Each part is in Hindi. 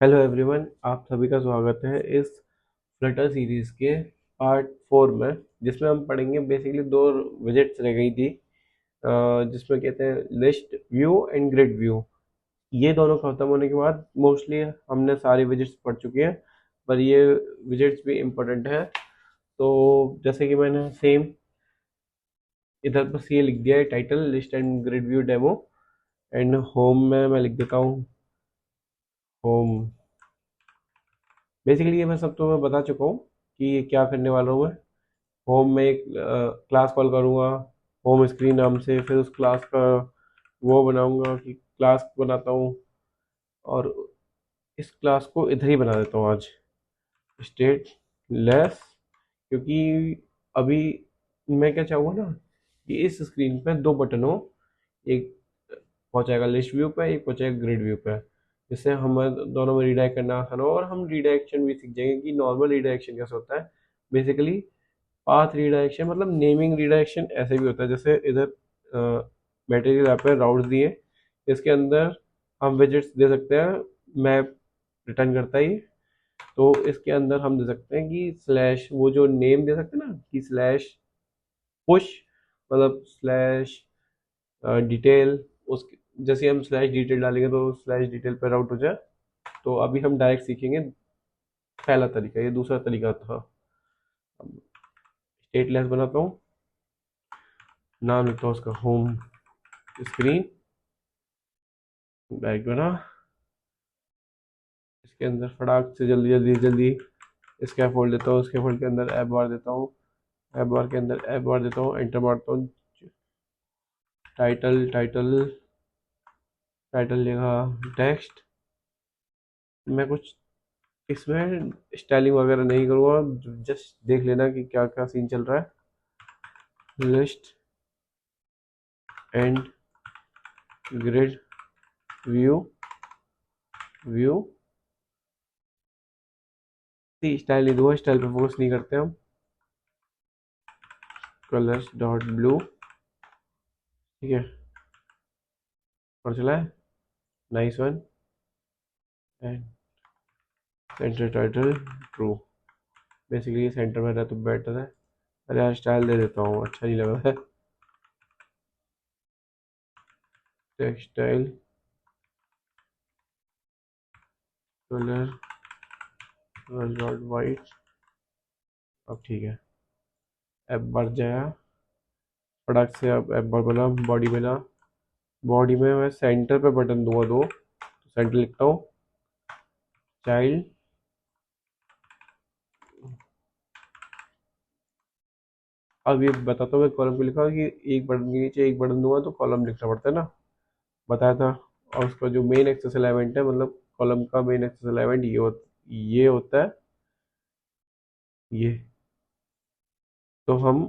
हेलो एवरीवन, आप सभी का स्वागत है इस फ्लटर सीरीज़ के पार्ट 4 में, जिसमें हम पढ़ेंगे बेसिकली दो विजेट्स रह गई थी, जिसमें कहते हैं list view and grid view. ये दोनों खत्म होने के बाद मोस्टली हमने सारी विजेट्स पढ़ चुके हैं, पर ये विजेट्स भी इम्पोर्टेंट है। तो जैसे कि मैंने सेम इधर बस ये लिख दिया है, title list and grid view demo. And home में मैं लिख देता हूँ होम। बेसिकली ये मैं सब तो मैं बता चुका हूँ कि ये क्या करने वाला हूँ मैं। होम में एक क्लास कॉल करूँगा होम स्क्रीन नाम से, फिर उस क्लास का वो बनाऊँगा कि क्लास बनाता हूँ, और इस क्लास को इधर ही बना देता हूँ आज, स्टेट लेस। क्योंकि अभी मैं क्या चाहूँगा ना कि इस स्क्रीन पे दो बटन हो, एक पहुँचाएगा लिस्ट व्यू पे, एक पहुँचाएगा ग्रिड व्यू पे, जिससे हमें दोनों में रीडायरेक्ट करना आसान हो, और हम रीडायरेक्शन भी सीख जाएंगे कि नॉर्मल रीडायरेक्शन कैसे होता है। बेसिकली पाथ रीडायरेक्शन मतलब नेमिंग रीडायरेक्शन ऐसे भी होता है, जैसे इधर मटेरियल ऐप है राउट्स दिए, इसके अंदर हम विजेट्स दे सकते हैं, मैप रिटर्न करता है ये। तो इसके अंदर हम दे सकते हैं कि स्लैश, वो जो नेम दे सकते हैं ना कि स्लैश पुश, मतलब स्लैश डिटेल, उस जैसे हम स्लैश डिटेल डालेंगे तो स्लैश डिटेल पर राउट हो जाए। तो अभी हम डायरेक्ट सीखेंगे पहला तरीका, ये दूसरा तरीका था। स्टेटलेस बनाता हूँ, नाम लिखता हूँ उसका होम स्क्रीन, डायरेक्ट बना। इसके अंदर फटाक से जल्दी जल्दी जल्दी स्कैफोल्ड देता हूँ, स्कैफोल्ड के अंदर ऐप बार देता हूँ, ऐप बार के अंदर ऐप बार देता हूँ, एंटर मारता हूँ। टाइटल टाइटल टाइटल लिखा टेक्स्ट। मैं कुछ इसमें स्टाइलिंग वगैरह नहीं करूँगा, जस्ट देख लेना कि क्या क्या सीन चल रहा है। List and grid view view style नहीं दूंगा, स्टाइल पे फोकस नहीं करते हम। कलर्स डॉट ब्लू, ठीक है, और चला है nice one. And centre title true. Basically ये सेंटर में रहा तो बेटर है। अरे यार स्टाइल दे देता हूँ, अच्छा नहीं लग रहा है। टेक्सटाइल कलर डॉट वाइट, अब ठीक है। ऐप बढ़ जाएगा फटाक से। अब ऐप बार बना, बॉडी बना, बॉडी में मैं सेंटर पे बटन दूंगा दो, तो सेंटर लिखता हूँ चाइल्ड। अब ये बताता हूँ मैं कॉलम को लिखा कि एक बटन के नीचे एक बटन दूंगा तो कॉलम लिखना पड़ता है ना, बताया था। और उसका जो मेन एक्सेस एलिमेंट है, मतलब कॉलम का मेन एक्सेस एलिमेंट ये होता है ये। तो हम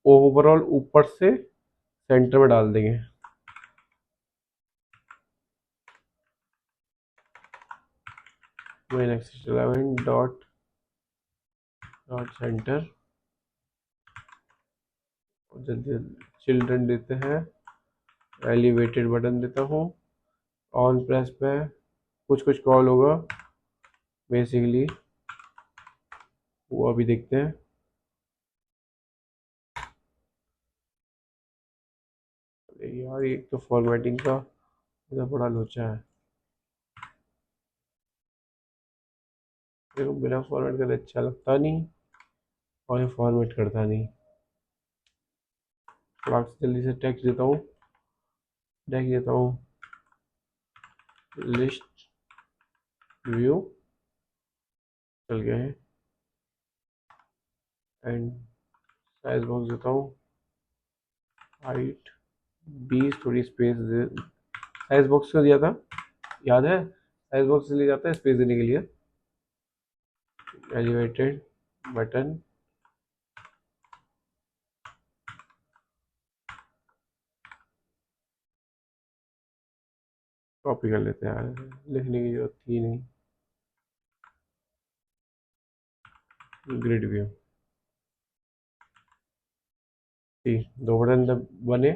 ओवरऑल ऊपर से सेंटर में डाल देंगे। Main axis element dot dot center, जल्दी चिल्ड्रन देते हैं, एलिवेटेड बटन देता हूँ। ऑन प्रेस पे कुछ कुछ कॉल होगा बेसिकली, वो अभी देखते हैं। अरे यार एक तो फॉर्मेटिंग का इतना बड़ा लोचा है, मेरे को बिना फॉर्मेट करे अच्छा लगता नहीं, और ये फॉर्मेट करता नहीं। थोड़ा सा जल्दी से टेक्स्ट देता हूँ, टेक्स्ट देता हूँ लिस्ट व्यू, चल गया है। एंड साइज बॉक्स देता हूँ हाइट 20, थोड़ी स्पेस दे। साइज बॉक्स को दिया था, याद है? साइज बॉक्स से ले जाता है स्पेस देने के लिए। एलिवेटेड बटन, कॉपी कर लेते हैं यार, लिखने की जरूरत थी नहीं। ग्रिड व्यू, ठीक, दो बटन बने।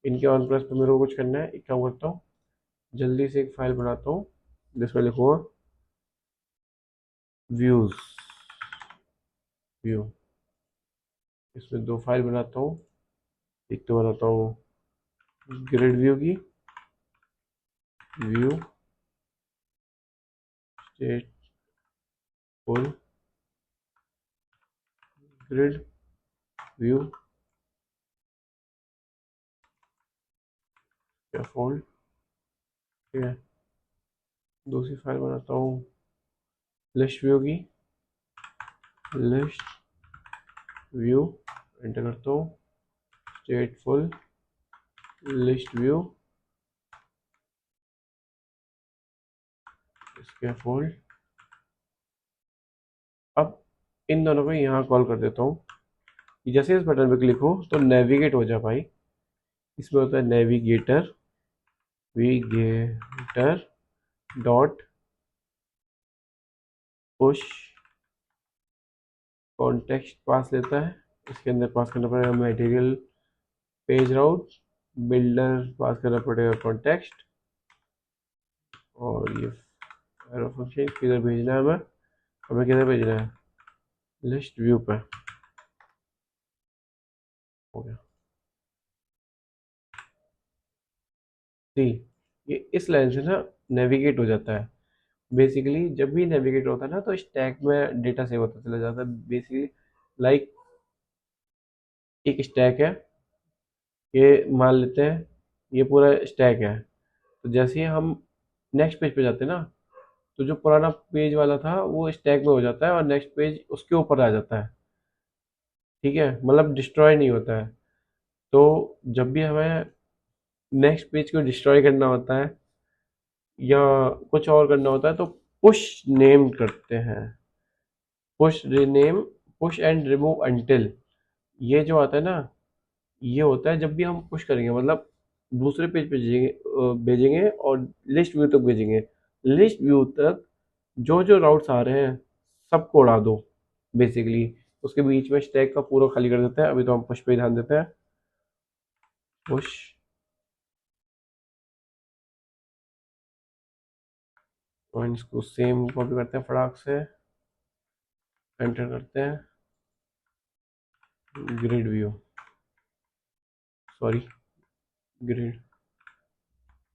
इनके ऑन प्रेस पे मेरे को कुछ करना है, एक काम करता हूँ, जल्दी से एक फाइल बनाता हूँ जिसमें लिखूँगा व्यूज व्यू, इसमें दो फाइल बनाता हूँ। एक तो बनाता हूँ ग्रिड व्यू की, view state full grid view या फोल्ड। ठीक है, दूसरी फाइल बनाता हूँ लिस्ट व्यू की, लिस्ट व्यू, एंटर करता हूँ, स्टेट फुल लिस्ट व्यू, इसके फोल्ड। अब इन दोनों को यहाँ कॉल कर देता हूँ कि जैसे इस बटन पे क्लिक हो तो नेविगेट हो जा भाई। इसमें होता है navigator, navigator dot push context pass लेता है। इसके अंदर पास करना पड़ेगा material page route, builder pass करना पड़ेगा कॉन्टेक्स्ट, और ये एरो फंक्शन किधर भेजना है हमें किधर भेजना है, लिस्ट व्यू पे। हो गया। सी, ये इस लाइन से ना नेविगेट हो जाता है। बेसिकली जब भी नेविगेट होता है ना तो स्टैक में डेटा सेव होता चला जाता है। बेसिकली लाइक एक स्टैक है, ये मान लेते हैं ये पूरा स्टैक है। तो जैसे ही हम नेक्स्ट पेज पे जाते हैं ना, तो जो पुराना पेज वाला था वो स्टैक में हो जाता है और नेक्स्ट पेज उसके ऊपर आ जाता है। ठीक है, मतलब डिस्ट्रॉय नहीं होता है। तो जब भी हमें नेक्स्ट पेज को डिस्ट्रॉय करना होता है या कुछ और करना होता है तो पुश नेम करते हैं, push rename, push and remove until. ये जो आता है ना, ये होता है जब भी हम पुश करेंगे, मतलब दूसरे पेज पे भेजेंगे और लिस्ट व्यू तक भेजेंगे। लिस्ट व्यू तक जो जो राउट्स आ रहे हैं सबको उड़ा दो बेसिकली। उसके बीच में स्टैक का पूरा खाली कर देते हैं। अभी तो हम पुश पे ध्यान देते हैं, पुश, और इसको सेम कॉपी करते हैं फटाक से, एंटर करते हैं, grid view, sorry grid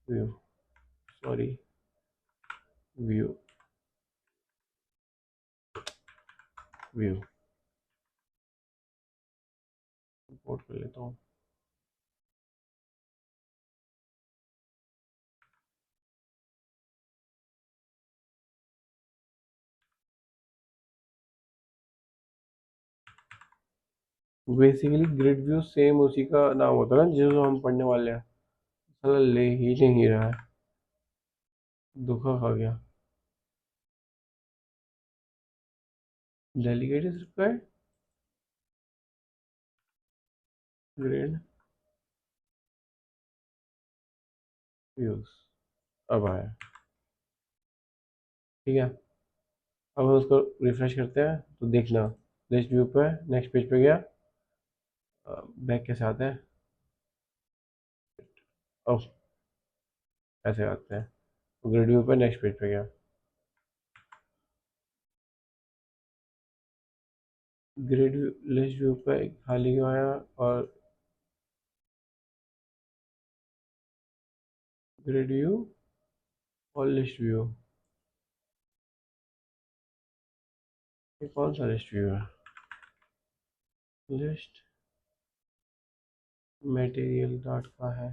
view, sorry view, view import कर लेता हूँ। बेसिकली ग्रिड व्यू सेम उसी का नाम होता है ना जो हम पढ़ने वाले हैं। साला ले ही नहीं रहा है, धोखा खा गया। Delegate is required, grid views, अब आया। ठीक है, अब हम उसको रिफ्रेश करते हैं तो देखना लिस्ट व्यू पे नेक्स्ट पेज पे गया, बैक कैसे आता है, ओह ऐसे आते हैं, ग्रिड व्यू पे नेक्स्ट पेज पे गया, ग्रिड व्यू लिस्ट व्यू पे खाली क्यों आया, और ग्रिड व्यू और लिस्ट व्यू, ये कौन सा लिस्ट व्यू है, लिस्ट मटेरियल डॉट का है।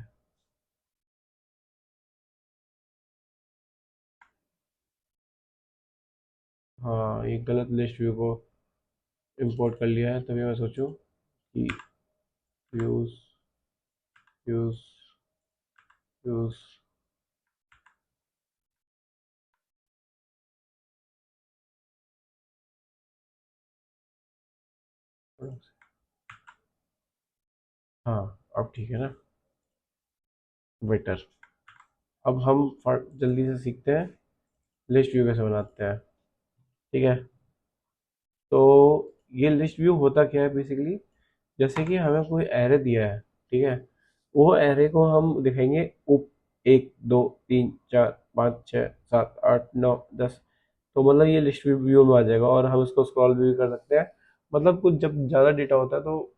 हाँ, ये गलत लिस्ट व्यू को इंपोर्ट कर लिया है, तभी मैं सोचूं कि व्यूज व्यूज व्यूज। हाँ, अब ठीक है ना, बेटर। अब हम जल्दी से सीखते हैं लिस्ट व्यू कैसे बनाते हैं। ठीक है, तो ये लिस्ट व्यू होता क्या है बेसिकली, जैसे कि हमें कोई एरे दिया है, ठीक है, वो एरे को हम दिखाएंगे उप 1 2 3 4 5 6 7 8 9 10। तो मतलब ये लिस्ट व्यू में आ जाएगा और हम इसको स्क्रॉल भी कर सकते हैं। मतलब कुछ जब ज़्यादा डेटा होता है तो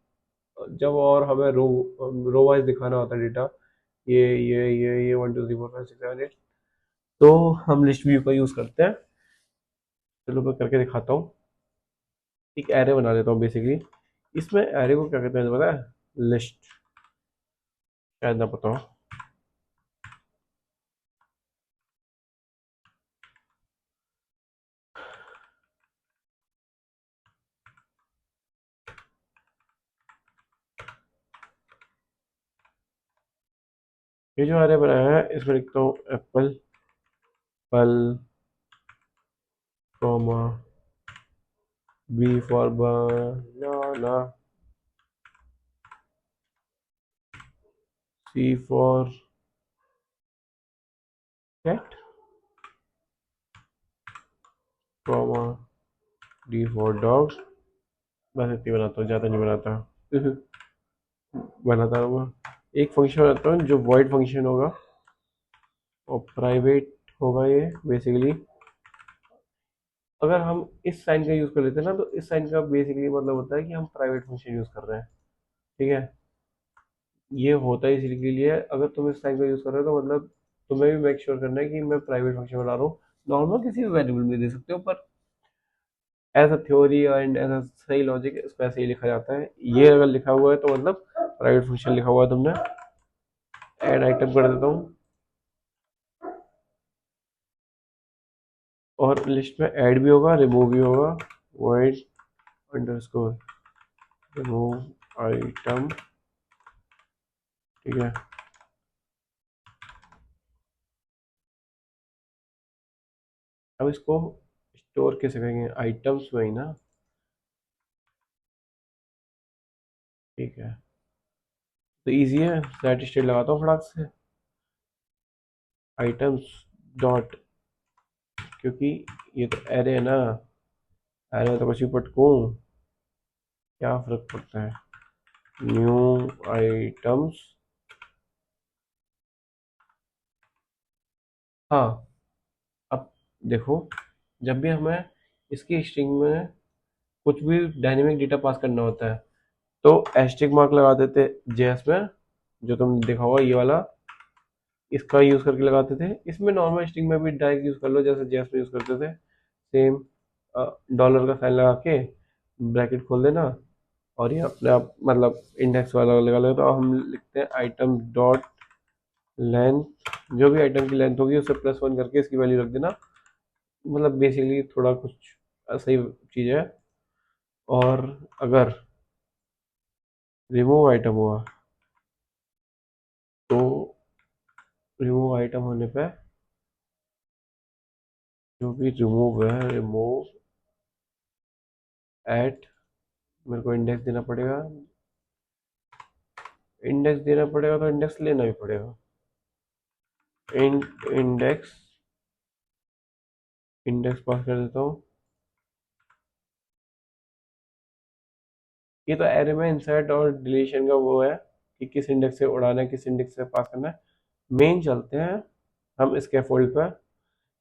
जब और हमें रो वाइज दिखाना होता है डेटा, ये 1 2 3 4 5 6 7 8, तो हम लिस्ट व्यू का यूज़ करते हैं। चलो मैं करके दिखाता हूँ। एक एरे बना लेता हूँ बेसिकली। इसमें एरे को क्या कहते हैं पता है? लिस्ट, शायद ना पता हो। ये जो एरे बनाया है इसमें लिखता हूँ एप्पल पल comma B for banana, C for cat, comma D for dog. बस इतनी बनाता हूँ, ज़्यादा नहीं बनाता। बनाता रहूँगा। एक फंक्शन बनाता हूँ जो वॉइड फंक्शन होगा और प्राइवेट होगा ये बेसिकली। अगर हम इस साइन का यूज़ कर लेते हैं ना, तो इस साइन का बेसिकली मतलब होता है कि हम प्राइवेट फंक्शन यूज़ कर रहे हैं। ठीक है, ये होता है इसीलिए लिए, अगर तुम इस साइन का यूज़ कर रहे हो तो मतलब तुम्हें भी मेक श्योर करना है कि मैं प्राइवेट फंक्शन बना रहा हूँ। नॉर्मल किसी भी वेरिएबल में दे सकते हो, पर as a theory and as a सही लॉजिक इसमें ऐसे ही लिखा जाता है। ये अगर लिखा हुआ है तो मतलब प्राइवेट फंक्शन लिखा हुआ है तुमने। ऐड आइटम कर देता हूँ और लिस्ट में ऐड भी होगा, रिमूव भी होगा। Void underscore remove item. ठीक है, अब इसको स्टोर कैसे करेंगे? आइटम्स में ही ना। ठीक है, तो इजी है, सेट स्टेट लगाता हूँ फटाक से। आइटम्स डॉट, क्योंकि ये तो एरे है ना, एरे में तो कुछ भी पटकूँ, क्या फर्क पड़ता है। New items. हाँ, अब देखो, जब भी हमें इसकी स्ट्रिंग में कुछ भी डायनेमिक डेटा पास करना होता है तो एस्ट्रिक मार्क लगा देते जेएस में, जो तुमने देखा होगा ये वाला, इसका यूज़ करके लगाते थे। इसमें नॉर्मल स्ट्रिंग में भी डायरेक्ट यूज़ कर लो जैसे जेएस में यूज़ करते थे, सेम। डॉलर का साइन लगा के ब्रैकेट खोल देना और ये अपने आप मतलब इंडेक्स वाला लगा लो। तो हम लिखते हैं आइटम डॉट लेंथ, जो भी आइटम की लेंथ होगी उसे +1 करके इसकी वैल्यू रख देना। मतलब बेसिकली थोड़ा कुछ सही चीज़ है। और अगर रिमूव आइटम हुआ तो रिमूव आइटम होने पे जो भी रिमूव है, रिमूव एट, मेरे को इंडेक्स देना पड़ेगा। इंडेक्स देना पड़ेगा तो इंडेक्स लेना भी पड़ेगा। इंडेक्स, इंडेक्स पास कर देता हूँ। ये तो एरे में इंसर्ट और डिलीशन का वो है कि किस इंडेक्स से उड़ाना है, किस इंडेक्स से पास करना है। मेन चलते हैं हम स्कैफोल्ड पर।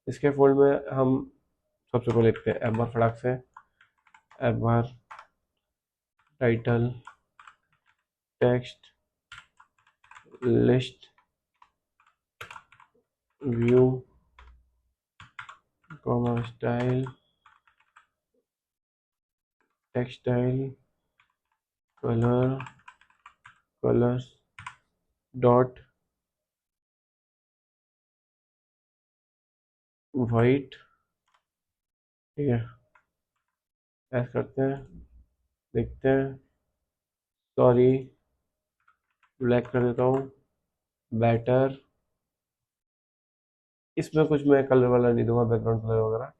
स्कैफोल्ड में हम सबसे पहले लिखते हैं एफ बार फटाक से, F bar title text list view comma style textile colour colours dot white. ठीक है, ऐसा करते हैं, देखते हैं। सॉरी, ब्लैक कर देता हूँ। बेटर, इसमें कुछ मैं कलर वाला नहीं दूंगा, बैकग्राउंड कलर वगैरह।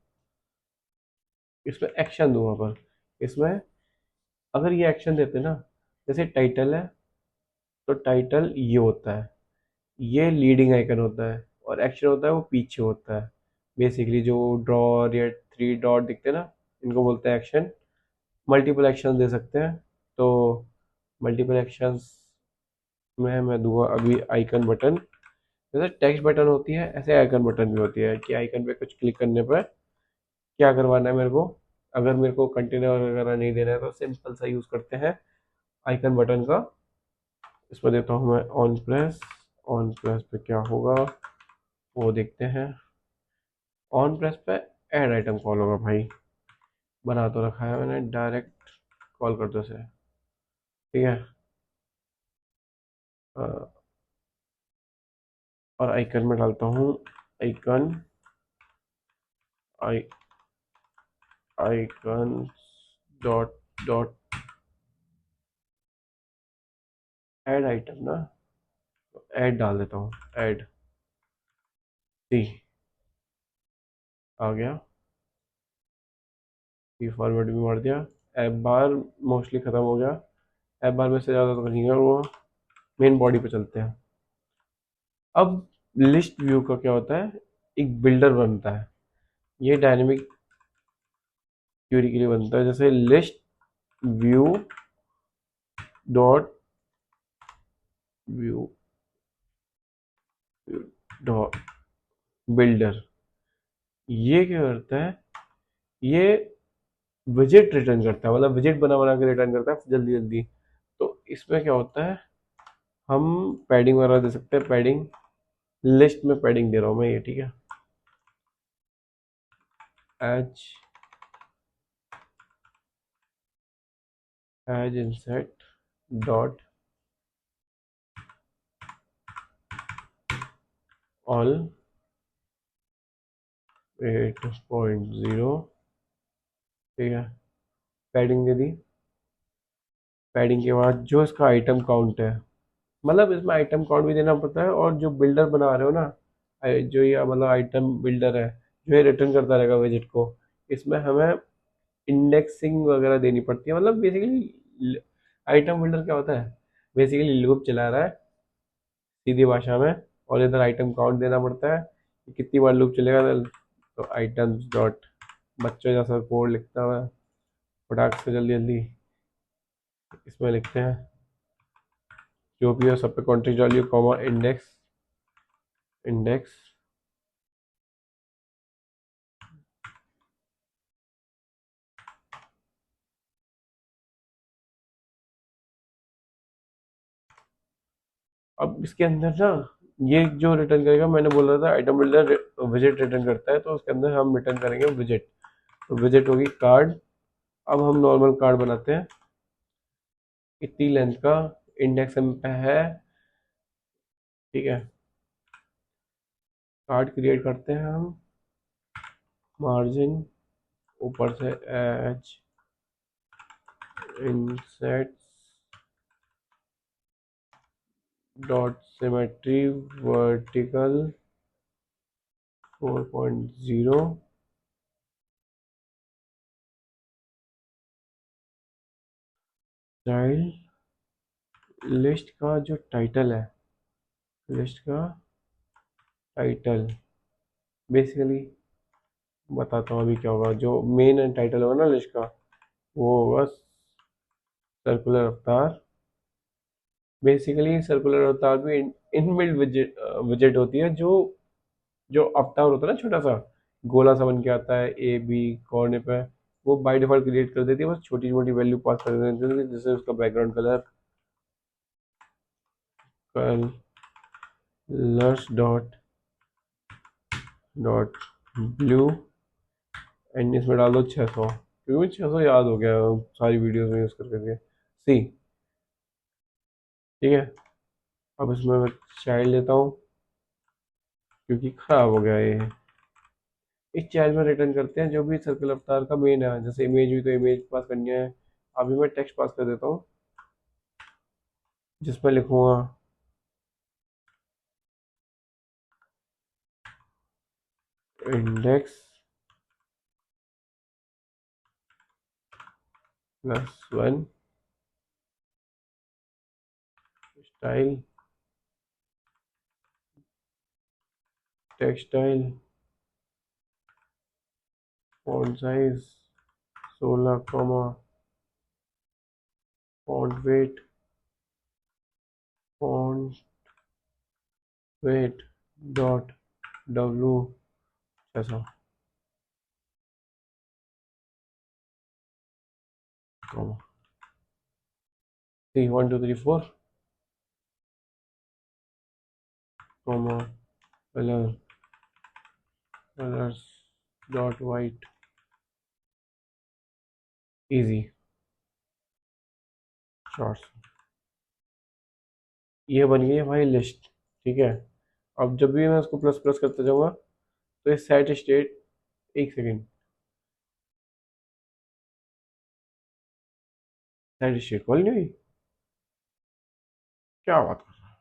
इसमें एक्शन दूंगा, पर इसमें अगर ये एक्शन देते ना, जैसे टाइटल है तो टाइटल ये होता है, ये लीडिंग आइकन होता है, और एक्शन होता है वो पीछे होता है। बेसिकली जो ड्रॉ या 3 डॉट दिखते हैं ना, इनको बोलते हैं एक्शन। मल्टीपल एक्शन दे सकते हैं, तो मल्टीपल एक्शंस में मैं दूंगा अभी आइकन बटन। जैसे टेक्स्ट बटन होती है ऐसे आइकन बटन भी होती है कि आइकन पे कुछ क्लिक करने पर क्या करवाना है मेरे को, अगर मेरे को कंटेनर वगैरह नहीं देना है तो सिंपल सा यूज़ करते हैं आइकन बटन का। इसमें देता हूँ मैं ऑन प्रेस पे क्या होगा वो देखते हैं। ऑन प्रेस पे ऐड आइटम कॉल होगा भाई, बना तो रखा है मैंने, डायरेक्ट कॉल कर दो उसे। ठीक है। अ, और आइकन में डालता हूँ icon I icon dot dot add item ना, ऐड डाल देता हूँ, ऐड सी आ गया। सी फॉरवर्ड भी मार दिया। ऐप बार मोस्टली ख़त्म हो गया, ऐप बार में से ज़्यादा तो नहीं हुआ। मेन बॉडी पे चलते हैं। अब लिस्ट व्यू का क्या होता है, एक बिल्डर बनता है, ये डायनेमिक क्यूरी के लिए बनता है। जैसे list view dot view dot builder, ये क्या करता है, ये विजेट रिटर्न करता है, मतलब विजेट बना बना के रिटर्न करता है जल्दी जल्दी। तो इसमें क्या होता है, हम पैडिंग वगैरह दे सकते हैं, पैडिंग लिस्ट में पैडिंग दे रहा हूँ मैं ये, ठीक है। As as insets dot all 8.0, ठीक है। पैडिंग दे दी। पैडिंग के बाद जो इसका आइटम काउंट है, मतलब इसमें आइटम काउंट भी देना पड़ता है, और जो बिल्डर बना रहे हो ना, जो ये मतलब आइटम बिल्डर है जो ये रिटर्न करता रहेगा विजिट को, इसमें हमें इंडेक्सिंग वगैरह देनी पड़ती है। मतलब बेसिकली आइटम बिल्डर क्या होता है, बेसिकली लूप चला रहा है सीधी भाषा में, और इधर आइटम काउंट देना पड़ता है कि कितनी बार लूप चलेगा। तो आइटम्स डॉट बच्चों जैसा कोड लिखता हुआ फटाक से जल्दी जल्दी इसमें लिखते हैं, जो भी हो सब पे कॉन्टेक्स्ट डालिए, कॉमा इंडेक्स इंडेक्स। अब इसके अंदर ना, ये जो रिटर्न करेगा, मैंने बोल रहा था आइटम बिल्डर विजिट रिटर्न करता है, तो उसके अंदर हम रिटर्न करेंगे विजिट। तो विजिट होगी कार्ड। अब हम नॉर्मल कार्ड बनाते हैं, इतनी लेंथ का, इंडेक्स एम पे है, ठीक है। कार्ड क्रिएट करते हैं हम, मार्जिन ऊपर से edge insets dot symmetry vertical 4.0, child list का जो टाइटल है, लिस्ट का टाइटल बेसिकली बताता हूँ अभी क्या होगा। जो मेन टाइटल होगा ना लिस्ट का, वो होगा सर्कुलर अवतार। बेसिकली सर्कुलर अवतार भी इनबिल्ट विजेट होती है, जो जो अवतार होता है ना छोटा सा गोला सा बन के आता है ए बी कोने पे, वो बाय डिफॉल्ट क्रिएट कर देती है, बस छोटी छोटी वैल्यू पास कर देती है, जैसे उसका background colour colours dot dot blue, and इसमें डाल दो 600, क्योंकि मुझे 600 याद हो गया सारी वीडियोस में यूज़ कर करके। सी, ठीक है। अब इसमें मैं चाइल्ड लेता हूँ, क्योंकि खराब हो गया ये। इस चाइल्ड में रिटर्न करते हैं जो भी सर्कल अवतार का मेन है, जैसे इमेज हुई तो इमेज पास करनी है। अभी मैं टेक्स्ट पास कर देता हूँ, जिसमें लिखूंगा index +1 style textile font size 16, font weight font weight dot W 600। Comma 3 1 2 3 4 comma colour colours dot white easy shorts. ये बन गई है भाई लिस्ट। ठीक है, अब जब भी मैं उसको प्लस प्लस करते जाऊंगा तो ये सेट स्टेट, एक सेकेंड, सेट स्टेट कॉल नहीं हुई, क्या बात कर रहा है।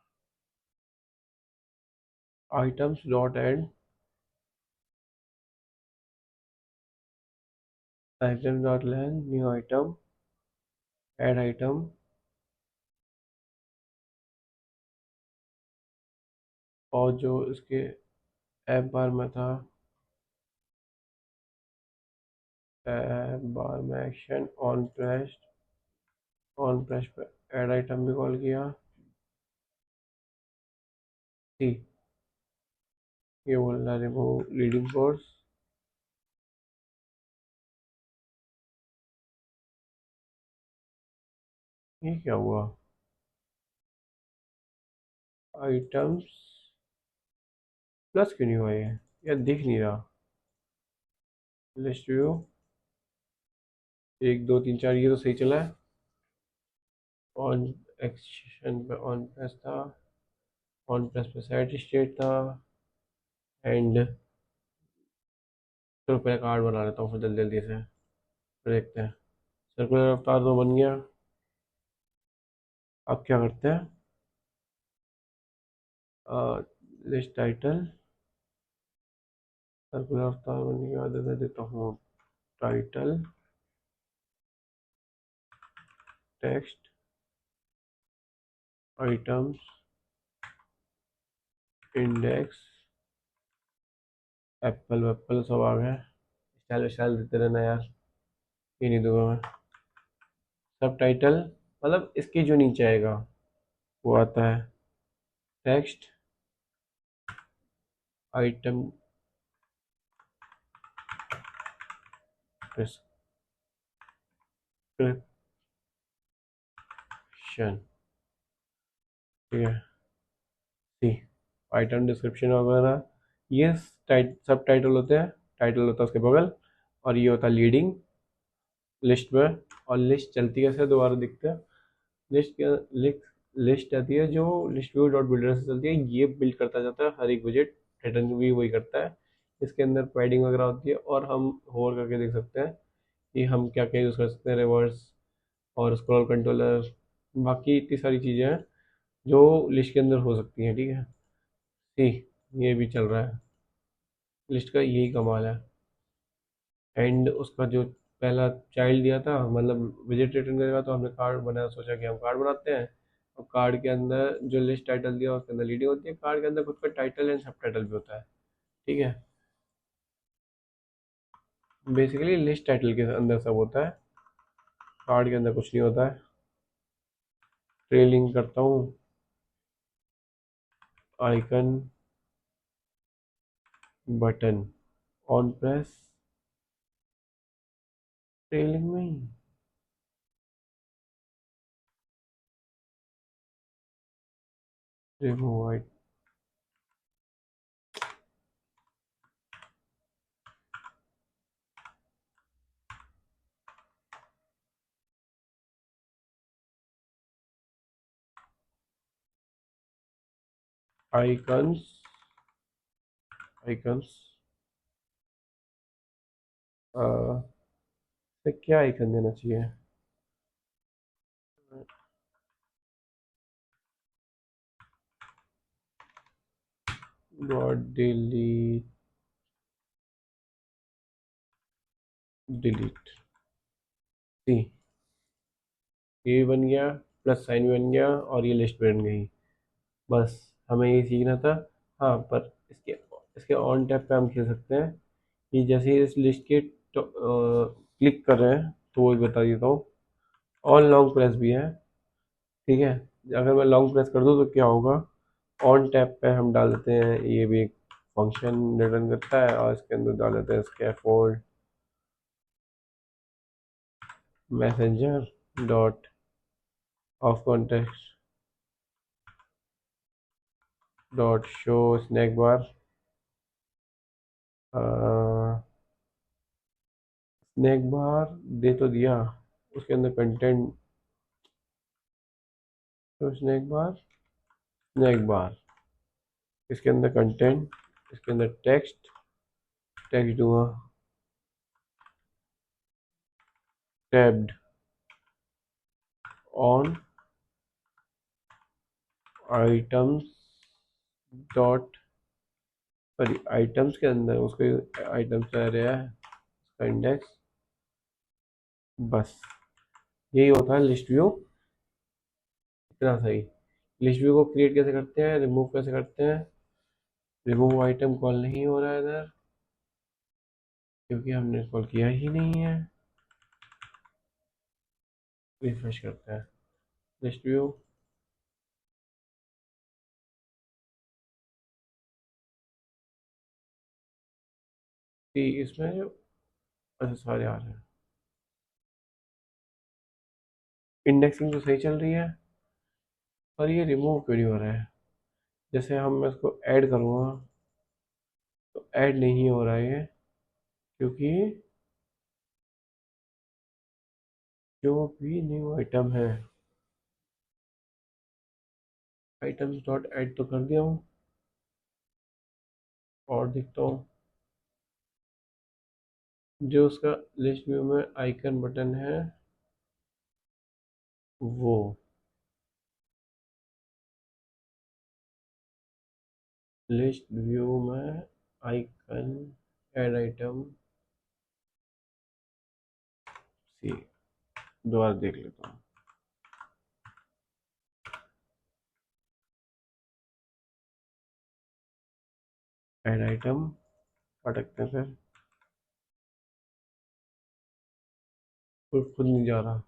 Items dot add, item dot लैन न्यू आइटम, एड आइटम, और जो इसके ऐप बार में था, ऐप बार में एक्शन ऑन प्रेस पे ऐड आइटम भी कॉल किया थी। ये बोल रहा रिमूव लीडिंग फोर्स, ये क्या हुआ, आइटम्स प्लस क्यों नहीं हुआ, ये दिख नहीं रहा। लिस्ट व्यू 1 2 3 4, ये तो सही चला है। ऑन एक्शन पे ऑन प्रेस था, ऑन प्रेस पे सेट स्टेट था, एंड तो पहले कार्ड बना लेता हूँ फिर जल्दी जल्दी से, फिर देखते हैं। सर्कुलर अवतार तो बन गया। अब क्या करते हैं, लिस्ट टाइटल, सर्कुलर अवतार बनने के बाद दे देता हूँ title text items index apple वेप्पल सब आ गए। स्टाइल स्टाइल देते रहना यार, ये नहीं दूंगा मैं। सब टाइटल मतलब इसके जो नीचे आएगा वो आता है टेक्स्ट आइटम डिस्क्रिप्शन। ठीक है, सी आइटम डिस्क्रिप्शन वगैरह, ये सब टाइटल होते हैं। टाइटल होता है उसके बगल, और ये होता है लीडिंग लिस्ट में। और लिस्ट चलती कैसे है, दोबारा दिखता है। लिस्ट लिस्ट आती है जो लिस्ट व्यू डॉट बिल्डर से चलती है, ये बिल्ड करता जाता है हर एक विजेट, रिटर्न भी वही करता है। इसके अंदर पैडिंग वगैरह होती है, और हम होवर करके देख सकते हैं कि हम क्या क्या यूज़ कर सकते हैं, रिवर्स और स्क्रॉल कंट्रोलर, बाकी इतनी सारी चीज़ें हैं जो लिस्ट के अंदर हो सकती हैं। ठीक है, सी ये भी चल रहा है, लिस्ट का यही कमाल है। एंड उसका जो पहला चाइल्ड दिया था, मतलब विजिट रिटर्न करेगा, तो हमने कार्ड बनाया, सोचा कि हम कार्ड बनाते हैं। और कार्ड के अंदर जो लिस्ट टाइटल दिया उसके अंदर लीडिंग होती है, कार्ड के अंदर खुद का टाइटल एंड सब टाइटल भी होता है। ठीक है, बेसिकली लिस्ट टाइटल के अंदर सब होता है, कार्ड के अंदर कुछ नहीं होता है। ट्रेलिंग करता हूँ, icon button on press, trailing में ही रिमूव आइकन्स, आइकन्स से क्या आइकन देना चाहिए, डॉट डिलीट, डिलीट सी, ये भी बन गया, प्लस साइन भी बन गया, और ये लिस्ट बन गई। बस हमें ये सीखना था। हाँ, पर इसके इसके ऑन टैप पे हम खेल सकते हैं कि जैसे ही इस लिस्ट के क्लिक कर रहे हैं, तो वो भी बता देता हूँ। ऑन लॉन्ग प्रेस भी है। ठीक है, अगर मैं लॉन्ग प्रेस कर दूँ तो क्या होगा, ऑन टैप पे हम डाल देते हैं, ये भी एक फंक्शन रिटर्न करता है, और इसके अंदर डाल देते हैं scaffold messenger dot of context dot show snack bar. Snack bar दे तो दिया, उसके अंदर कंटेंट, तो स्नैक बार इसके अंदर कंटेंट, इसके अंदर टेक्स्ट, टेक्स्ट दूंगा tabbed on items dot, sorry items के अंदर उसको आइटम्स का एरिया है, उसका इंडेक्स, बस यही होता है लिस्ट व्यू। इतना सही। लिस्ट व्यू को क्रिएट कैसे करते हैं, रिमूव कैसे करते हैं। रिमूव आइटम कॉल नहीं हो रहा है इधर, क्योंकि हमने कॉल किया ही नहीं है। रिफ्रेश करते हैं लिस्ट व्यू, इसमें जो अच्छा सारे आ रहे हैं। इंडेक्सिंग तो सही चल रही है, पर ये रिमूव क्यों नहीं हो रहा है। जैसे हम मैं इसको ऐड करूँगा तो ऐड नहीं हो रहा है ये, क्योंकि जो भी न्यू आइटम है, आइटम्स डॉट ऐड तो कर दिया हूँ, और दिखता हूँ जो उसका लिस्ट व्यू में आइकन बटन है वो, लिस्ट व्यू में आइकन ऐड आइटम सी, दोबारा देख लेता हूँ। ऐड आइटम अटकते हैं, फिर खुद नहीं जा रहा।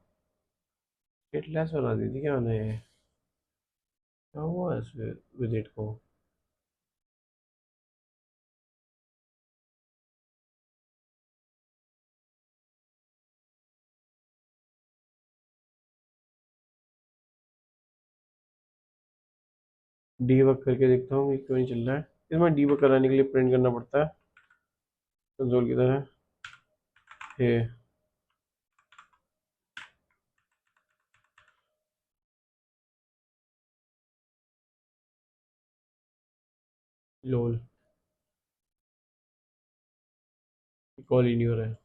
स्टेट लेस बना दी थी क्या मैंने, क्या हुआ है इस विजिट को। डीबग करके देखता हूँ कि क्यों नहीं चल रहा है। इसमें डीबग कराने के लिए प्रिंट करना पड़ता है कंसोल की तरह। ये लोल कॉल ही नहीं हो रहा है।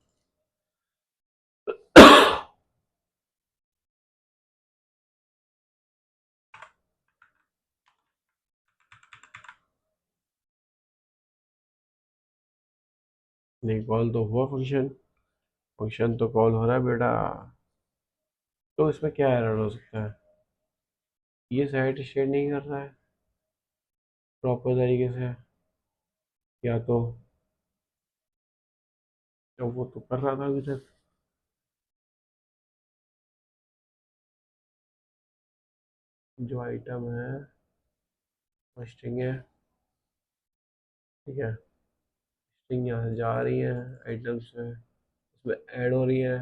नहीं, कॉल तो हुआ, फंक्शन, फंक्शन तो कॉल हो रहा है बेटा। तो इसमें क्या एरर हो सकता है, ये साइट शेयर नहीं कर रहा है प्रॉपर तरीके से, या तो वो तो कर रहा था अभी तक। जो आइटम है स्ट्रिंग है, ठीक है, स्ट्रिंग यहाँ से जा रही है आइटम्स में, उसमें ऐड हो रही है,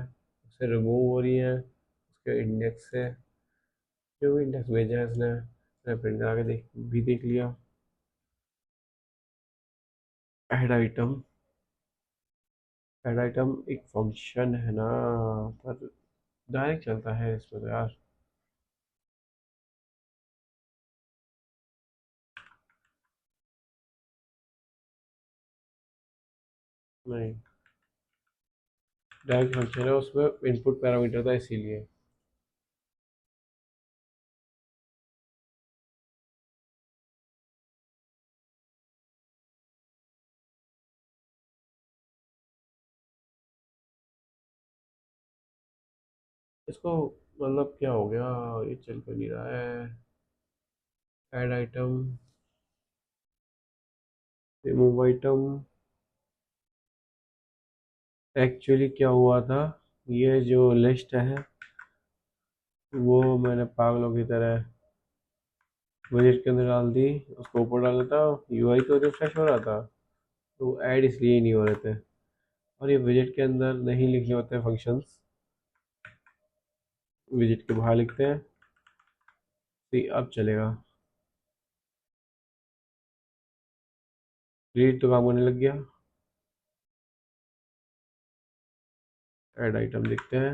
उससे रिमूव हो रही है उसके इंडेक्स से, जो भी इंडेक्स भेजा है इसने, मैंने प्रिंट करा के भी देख लिया। ऐड आइटम, ऐड आइटम एक फंक्शन है ना, पर डायरेक्ट चलता है इसमें तो यार। नहीं, डायरेक्ट फंक्शन है, उसमें इनपुट पैरामीटर था इसीलिए। इसको मतलब क्या हो गया, ये चल क्यों नहीं रहा है। Add item, remove item, actually क्या हुआ था, ये जो लिस्ट है वो मैंने पागलों की तरह विजिट के अंदर डाल दी, उसको ऊपर डाला था, यूआई तो रिफ्रेश हो रहा था, तो ऐड इसलिए ही नहीं हो रहे थे। और ये विजिट के अंदर नहीं लिखने होते फंक्शंस, विजिट के बाहर लिखते हैं, तो अब चलेगा। रीड तो काम करने लग गया। ऐड आइटम देखते हैं।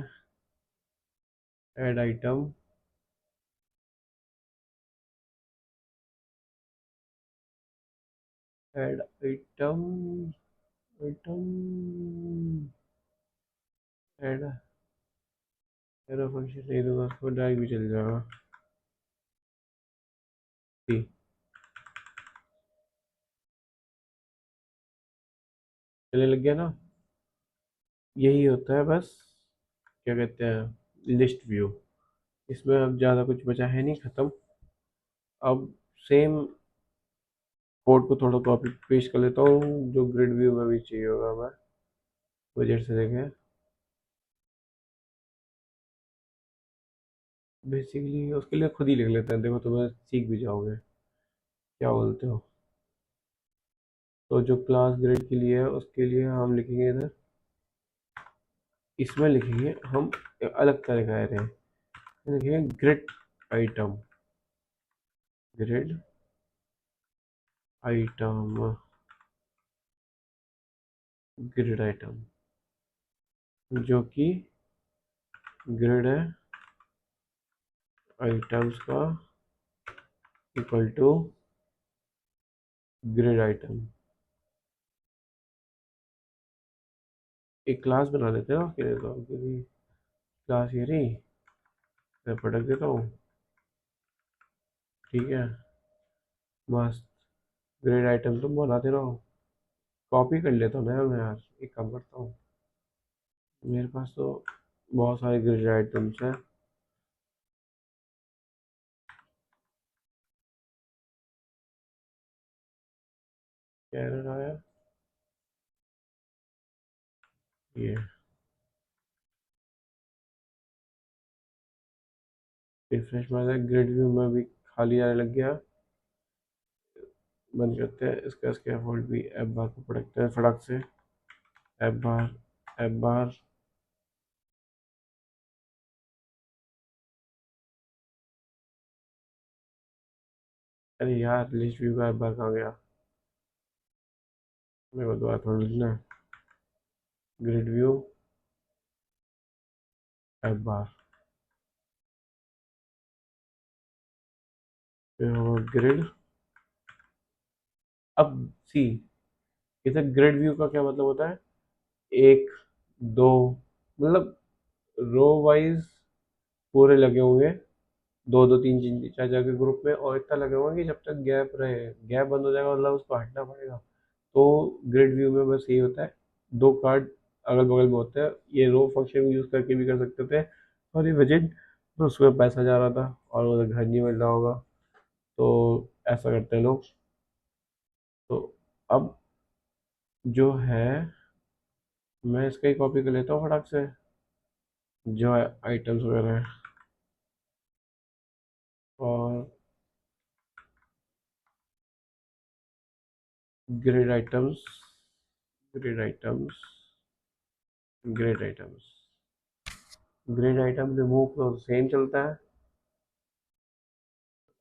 Add item, add item, item, add, arrow function नहीं दूंगा उसको, डायरेक्ट भी चल जाएगा। ठीक, चलने लग गया ना। यही होता है बस, क्या कहते हैं, लिस्ट व्यू। इसमें अब ज़्यादा कुछ बचा है नहीं, ख़त्म। अब सेम कोड को थोड़ा कॉपी पेस्ट कर लेता हूँ, जो ग्रिड व्यू में भी चाहिए होगा हमें, बजट से देखें। बेसिकली उसके लिए खुद ही लिख लेते हैं, देखो तुम्हें सीख भी जाओगे। क्या बोलते हो? तो जो क्लास ग्रिड के लिए है उसके लिए हम लिखेंगे इधर, इसमें लिखेंगे हम एक अलग तरह का एरे, लिखेंगे grid item, grid item, grid item, जो कि ग्रिड है आइटम्स का इक्वल टू ग्रिड आइटम। एक क्लास बना लेते हैं उसके लिए, तो क्लास ये रही, मैं प्रोडक्ट देता हूँ। ठीक है, मस्त। ग्रिड आइटम तुम बनाते रहो, कॉपी कर लेता हूँ ना मैं यार, एक काम करता हूँ, मेरे पास तो बहुत सारे ग्रिड आइटम्स हैं। क्या एरर आया? ये रिफ्रेश मारा, ग्रिड व्यू में भी खाली आने लग गया। बंद करते हैं इसका, स्कैफोल्ड भी एप बार को पड़कते हैं फटाक से। एप बार, एप बार, अरे यार लिस्ट व्यू का एप बार कहाँ गया? मेरे को दोबारा थोड़ा लिखना है, ग्रिड व्यू एप बार, फिर होगा ग्रिड। अब सी, इसे ग्रिड व्यू का क्या मतलब होता है? एक, दो, मतलब रो वाइज पूरे लगे होंगे, दो दो तीन तीन चार चार के ग्रुप में, और इतना लगे होंगे कि जब तक गैप रहे, गैप बंद हो जाएगा मतलब उसको हटना पड़ेगा। तो ग्रिड व्यू में बस यही होता है, दो कार्ड अगल बगल में होते हैं। ये रो फंक्शन यूज करके भी कर सकते थे, और ये बजट तो उसमें पैसा जा रहा था और उधर घर नहीं मिल रहा होगा, तो ऐसा करते हैं लोग। तो अब जो है, मैं इसका ही कॉपी कर लेता हूँ फटाक से, जो आइटम्स वगैरह है, और grid items, grid items, grid items, grid item remove तो सेम चलता है,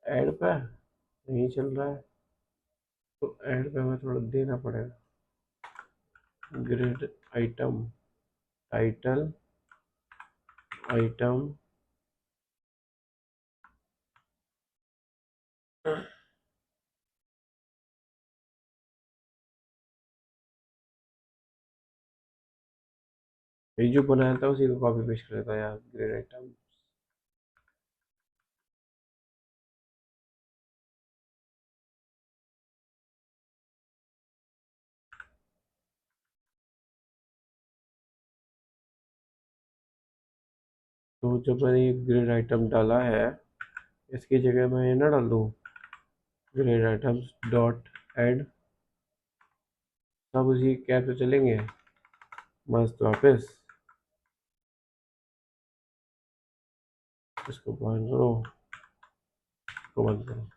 ऐड पे नहीं चल रहा है, तो ऐड पे हमें थोड़ा देना पड़ेगा। ग्रिड आइटम, टाइटल, आइटम, ये जो बनाया था उसी को कॉपी पेस्ट कर लेता यार, ग्रिड आइटम। तो जब मैंने ये ग्रिड आइटम डाला है, इसकी जगह मैं ये ना डाल दूँ, ग्रिड आइटम्स डॉट ऐड, सब उसी कैप से चलेंगे, मस्त वापस। इसको बंद करो, इसको बंद करो।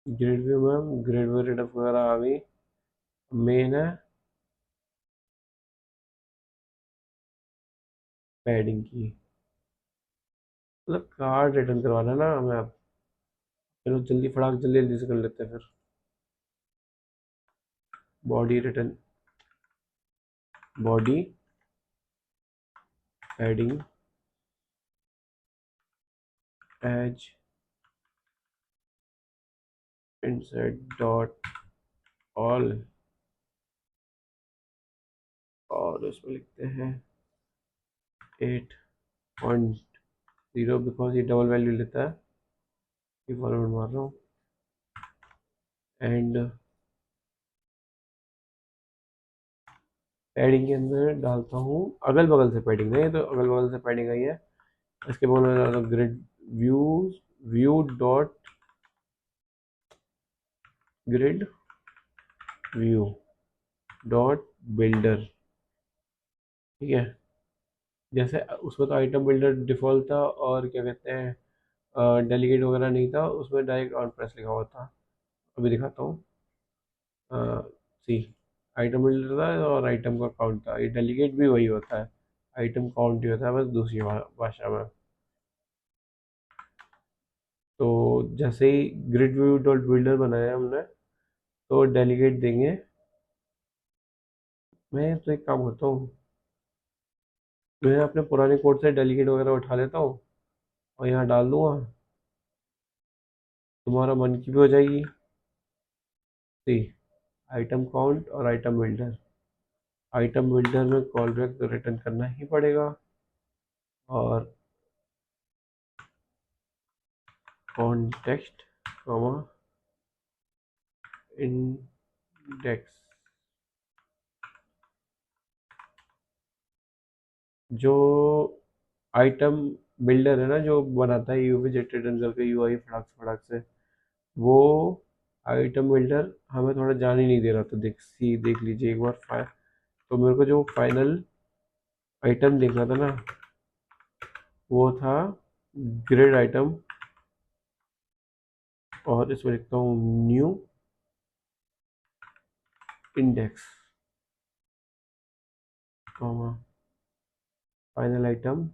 ग्रिड व्यू में ग्रिड वगैरह आ गई। मेन है पैडिंग की, मतलब कार्ड रिटर्न करवाना है ना हमें अब। चलो जल्दी फटाक जल्दी जल्दी से कर लेते हैं फिर। Body return, body adding edge inside dot all, और इसमें लिखते हैं 8.0 बिकॉज ये डबल वैल्यू लेता है, ये फॉरवर्ड मार रहा हूँ। एंड पैडिंग के अंदर डालता हूँ अगल बगल से पैडिंग, नहीं तो अगल बगल से पैडिंग आई है। इसके बाद मैं डालता हूँ grid views, view dot grid view dot builder, ठीक है। जैसे उसमें तो आइटम बिल्डर डिफॉल्ट था और क्या कहते हैं डेलीगेट वगैरह नहीं था, उसमें डायरेक्ट ऑन प्रेस लिखा हुआ था। अभी दिखाता हूँ। सी, आइटम बिल्डर था और आइटम का काउंट था, ये डेलीगेट भी वही होता है, आइटम काउंट ही होता है, बस दूसरी भाषा में। तो जैसे ही ग्रिड व्यू डॉट बिल्डर बनाया हमने, तो डेलीगेट देंगे। मैं तो एक काम करता हूँ, मैं अपने पुराने कोड से डेलीगेट वगैरह उठा लेता हूँ और यहाँ डाल दूंगा, तुम्हारा मन की भी हो जाएगी। सी, आइटम काउंट और आइटम बिल्डर, आइटम बिल्डर में कॉल बैक तो रिटर्न करना ही पड़ेगा, और कॉन्टेक्स्ट कॉमा इंडेक्स, जो आइटम बिल्डर है ना जो बनाता है यूवी जेट रिटर्न करके यूआई फटाक से फटाक से, वो आइटम बिल्डर हमें थोड़ा जान ही नहीं दे रहा। तो देख लीजिए एक बार तो मेरे को जो फाइनल आइटम देखना था ना, वो था ग्रिड आइटम, और इसमें लिखता हूँ new index comma final item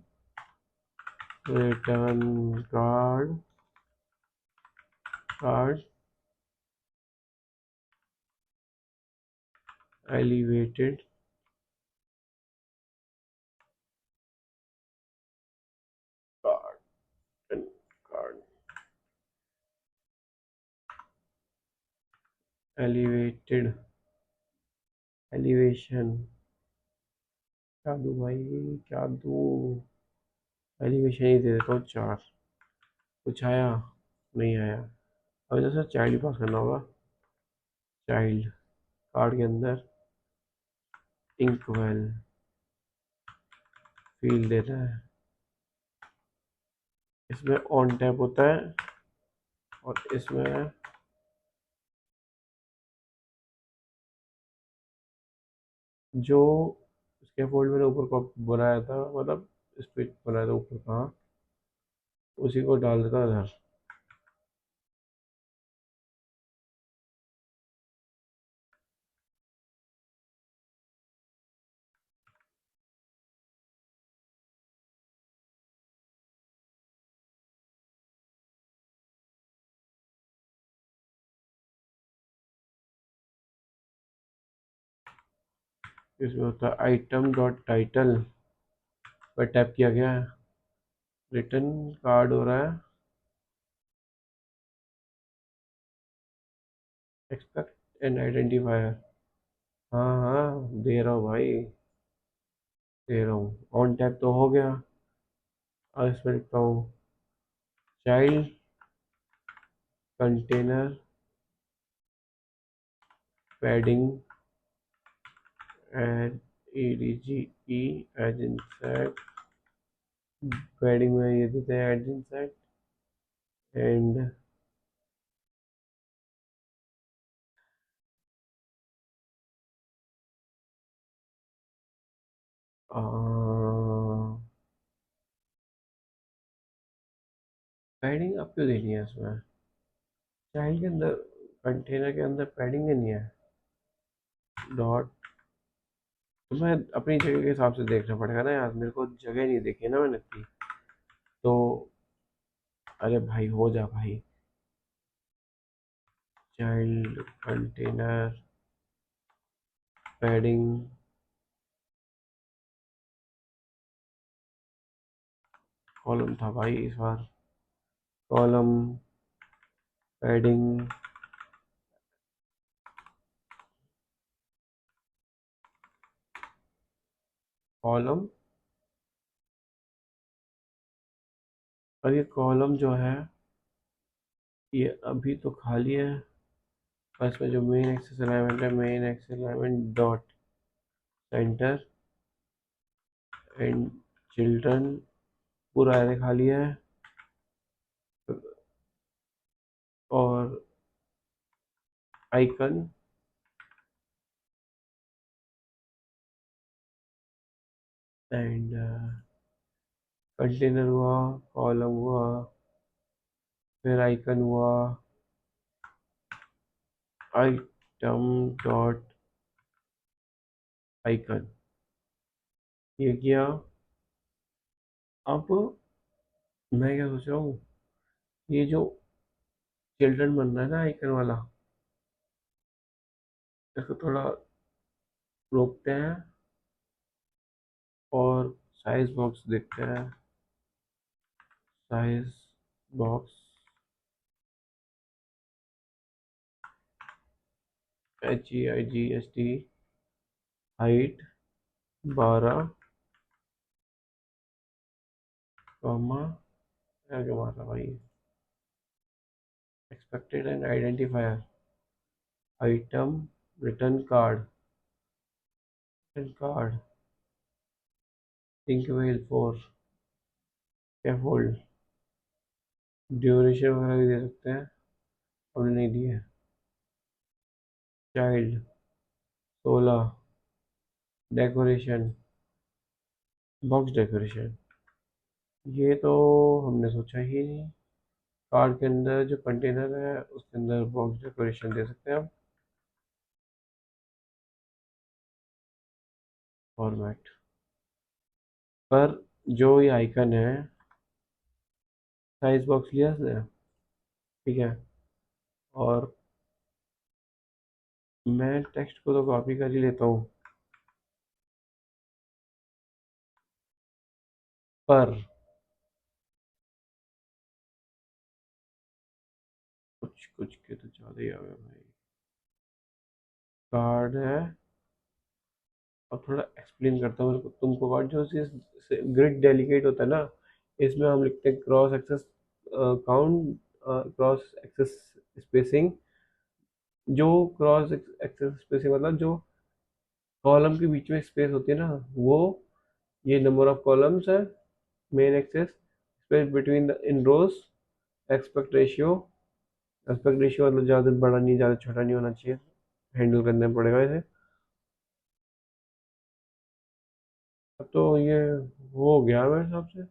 return card elevated card card elevated elevation, क्या दूँ भाई, क्या दूँ, एलिवेशन ही दे देता हूँ 4। कुछ आया? नहीं आया। अब जैसे चाइल्ड पास करना होगा, चाइल्ड कार्ड के अंदर इंकवेल फील देना है, इसमें ऑन टैप होता है, और इसमें जो स्कैफोल्ड मैंने ऊपर को बनाया था, मतलब इस पे बनाया था ऊपर कहाँ, उसी को डाल देता इधर। इसमें होता है आइटम डॉट टाइटल पर टैप किया गया है, रिटर्न कार्ड हो रहा है, एक्सपेक्ट एन आइडेंटिफायर। हाँ हाँ दे रहा हूँ भाई, दे रहा हूँ, ऑन टैप तो हो गया। और इसमें लिखता हूँ child container padding add EDGE edge insert, padding में ये देते हैं एज इंसर्ट एंड पैडिंग अब क्यों देनी है इसमें, चाइल्ड के अंदर कंटेनर के अंदर पैडिंग नहीं है, डॉट। तो मैं अपनी जगह के हिसाब से देखना पड़ेगा ना यार, मेरे को जगह नहीं देखी ना मैंने इतनी। तो अरे भाई हो जा भाई। चाइल्ड कंटेनर पैडिंग कॉलम था भाई इस बार। Column padding column. और ये कॉलम जो है ये अभी तो खाली है। और इसमें जो मेन एक्सेस एलाइनमेंट है, main axis alignment dot center and children पूरा एरे खाली है। और आइकन एंड कंटेनर हुआ, कॉलम हुआ, फिर आइकन हुआ, आइटम डॉट आइकन, ये किया। अब मैं क्या सोच रहा हूँ, ये जो चिल्ड्रन बन रहा है ना आइकन वाला, इसको थोड़ा रोकते हैं और साइज बॉक्स देखते हैं। Size box HEIGST height 12 comma क्या मारा भाई, expected and identifier item return card, return card inkwell for scaffold, duration वगैरह भी दे सकते हैं, हमने नहीं दिए। चाइल्ड 16, डेकोरेशन बॉक्स डेकोरेशन, ये तो हमने सोचा ही नहीं। कार्ड के अंदर जो कंटेनर है उसके अंदर बॉक्स डेकोरेशन दे सकते हैं हम। फॉर्मेट पर जो ये आइकन है, साइज बॉक्स लिया इसने, ठीक है। और मैं टेक्स्ट को तो कॉपी कर ही लेता हूँ, पर कुछ कुछ के तो ज़्यादा ही आ गया भाई। कार्ड है, और थोड़ा एक्सप्लेन करता हूँ तुमको। कार्ड जो ग्रिड डेलीकेट होता है ना, इसमें हम लिखते हैं cross axis count, cross axis spacing. जो क्रॉस एक्सेस स्पेसिंग मतलब जो कॉलम के बीच में स्पेस होती है ना, वो ये नंबर ऑफ कॉलम्स है, main axis space between the in rows, expect ratio. Aspect ratio मतलब ज़्यादा बड़ा नहीं ज़्यादा छोटा नहीं होना चाहिए, हैंडल करना पड़ेगा इसे। अब तो ये हो गया मेरे हिसाब से।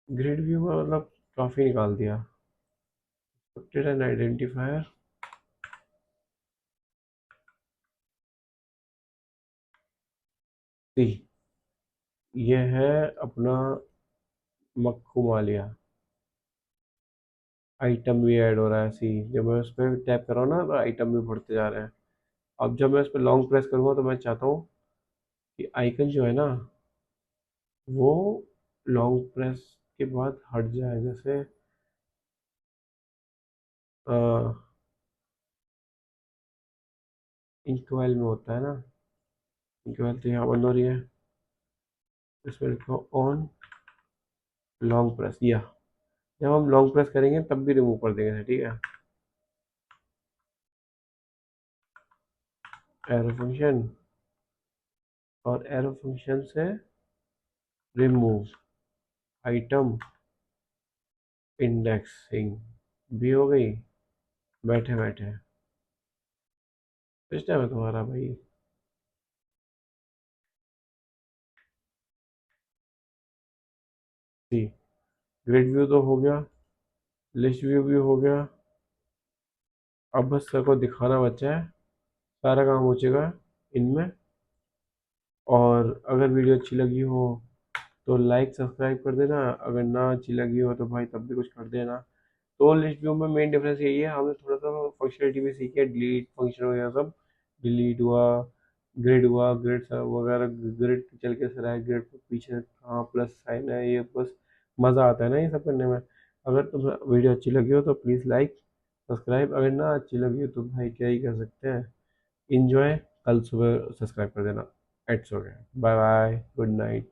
ग्रिड व्यू का मतलब काफ़ी निकाल दिया। एक्सपेक्टेड एंड आइडेंटिफायर सी, ये है अपना मक्खू मालिया। आइटम भी ऐड हो रहा है सी, जब मैं उस पर टैप कर रहा हूँ ना तो आइटम भी बढ़ते जा रहे हैं। अब जब मैं उस पर लॉन्ग प्रेस करूँगा तो मैं चाहता हूँ कि आइकन जो है ना वो लॉन्ग प्रेस के बाद हट जाए, जैसे इंकवेल में होता है ना। इंकवेल तो यहाँ बंद हो रही है, इसमें लिखो ऑन लॉन्ग प्रेस, या जब हम लॉन्ग प्रेस करेंगे तब भी रिमूव कर देंगे, ठीक है। एरो फंक्शन, और एरो फंक्शन से रिमूव आइटम इंडेक्सिंग भी हो गई। बैठे बैठे सिस्टम है तुम्हारा भाई। सी, ग्रिड व्यू तो हो गया, लिस्ट व्यू भी हो गया। अब बस सर को दिखाना बचा है, सारा काम हो चुका है इनमें। और अगर वीडियो अच्छी लगी हो तो लाइक सब्सक्राइब कर देना, अगर ना अच्छी लगी हो तो भाई तब भी कुछ कर देना। तो लिस्ट व्यू में मेन डिफरेंस यही है, हमने थोड़ा सा फंक्शनलिटी भी सीखी है, डिलीट फंक्शन वगैरह सब। डिलीट हुआ, ग्रिड वगैरह, ग्रिड चल के सर है, ग्रिड के पीछे हाँ प्लस साइन है, ये बस मज़ा आता है ना ये सब करने में। अगर तुम्हें वीडियो अच्छी लगी हो तो प्लीज़ लाइक सब्सक्राइब, अगर ना अच्छी लगी हो तो भाई क्या ही कर सकते हैं। इंजॉय, कल सुबह सब्सक्राइब कर देना। एट्स हो गया, बाय बाय, गुड नाइट।